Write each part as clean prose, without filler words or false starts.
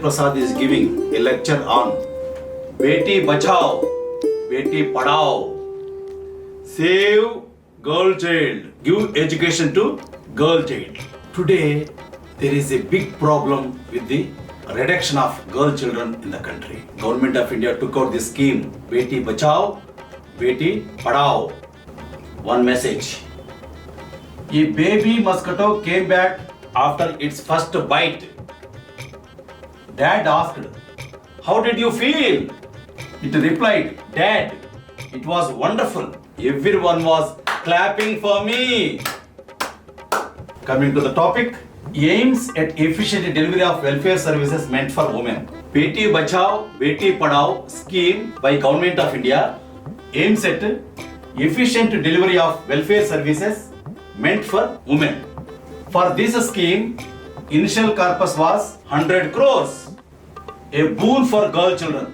Prasad is giving a lecture on Beti Bachao, Beti Padhao. Save girl child, give education to girl child. Today, there is a big problem with the reduction of girl children in the country. Government of India took out this scheme, Beti Bachao, Beti Padhao. One message. A baby mosquito came back after its first bite. Dad asked, "How did you feel?" It replied, "Dad, it was wonderful." Everyone was clapping for me. Coming to the topic, aims at efficient delivery of welfare services meant for women. Beti Bachao, Beti Padhao scheme by Government of India aims at efficient delivery of welfare services meant for women. For this scheme, initial corpus was 100 crores. A boon for girl children.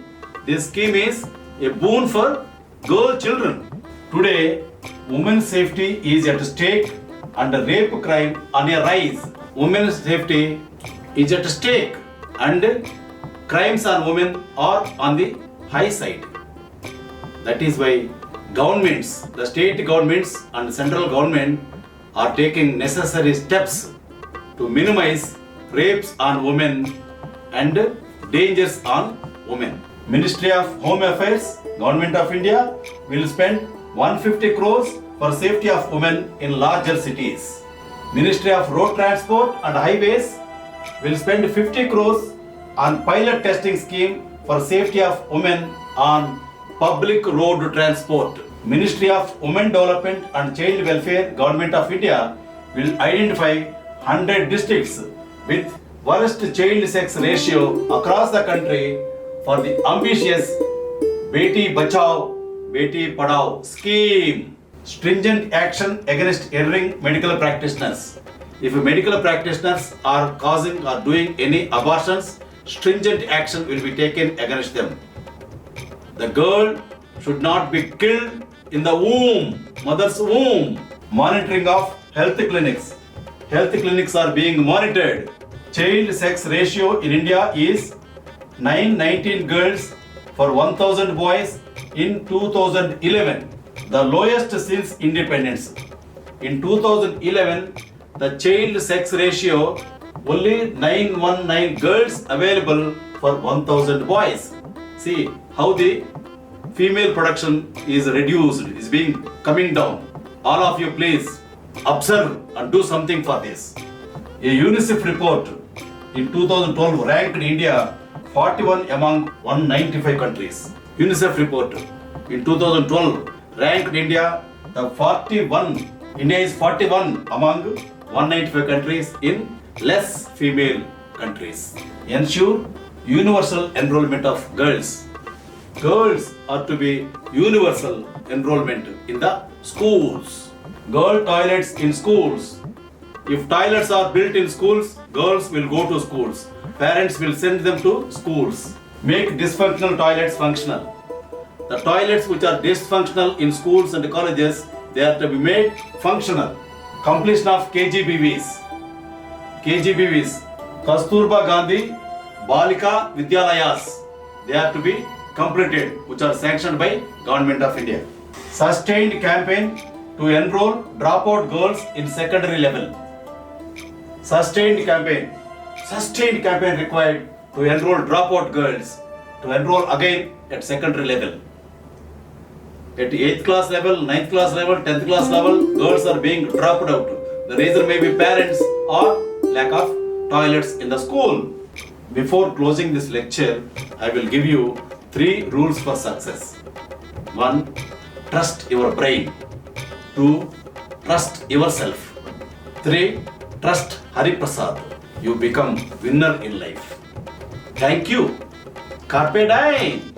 This scheme is a boon for girl children. Today, women's safety is at stake and rape crime on a rise. Women's safety is at stake and crimes on women are on the high side. That is why governments, the state governments and central government are taking necessary steps to minimize rapes on women and dangers on women. Ministry of Home Affairs, Government of India will spend 150 crores for safety of women in larger cities. Ministry of Road Transport and Highways will spend 50 crores on pilot testing scheme for safety of women on public road transport. Ministry of Women Development and Child Welfare, Government of India will identify 100 districts with worst child sex ratio across the country for the ambitious Beti Bachao, Beti Padhao scheme. Stringent action against erring medical practitioners. If medical practitioners are causing or doing any abortions, stringent action will be taken against them. The girl should not be killed in the womb, mother's womb. Monitoring of health clinics. Health clinics are being monitored. Child sex ratio in India is 919 girls for 1000 boys in 2011, the lowest since independence. In 2011, the child sex ratio only 919 girls available for 1000 boys. See how the female production is reduced, is being coming down. All of you please observe and do something for this. A UNICEF report in 2012 ranked India 41 among 195 countries. UNICEF report in 2012 ranked India the 41. India is 41 among 195 countries in less female countries. Ensure universal enrollment of girls. Girls are to be universal enrollment in the schools. Girl toilets in schools. If toilets are built in schools, girls will go to schools. Parents will send them to schools. Make dysfunctional toilets functional. The toilets which are dysfunctional in schools and colleges, they are to be made functional. Completion of KGBVs. KGBVs, Kasturba Gandhi Balika Vidyalayas. They are to be completed, which are sanctioned by Government of India. Sustained campaign to enroll dropout girls in secondary level. Sustained campaign required to enroll dropout girls to enroll again at secondary level. At 8th class level, 9th class level, 10th class level, girls are being dropped out. The reason may be parents or lack of toilets in the school. Before closing this lecture, I will give you 3 rules for success. 1. Trust your brain. 2. Trust yourself. 3. Trust Hari Prasad. You become winner in life. Thank you. Carpe diem.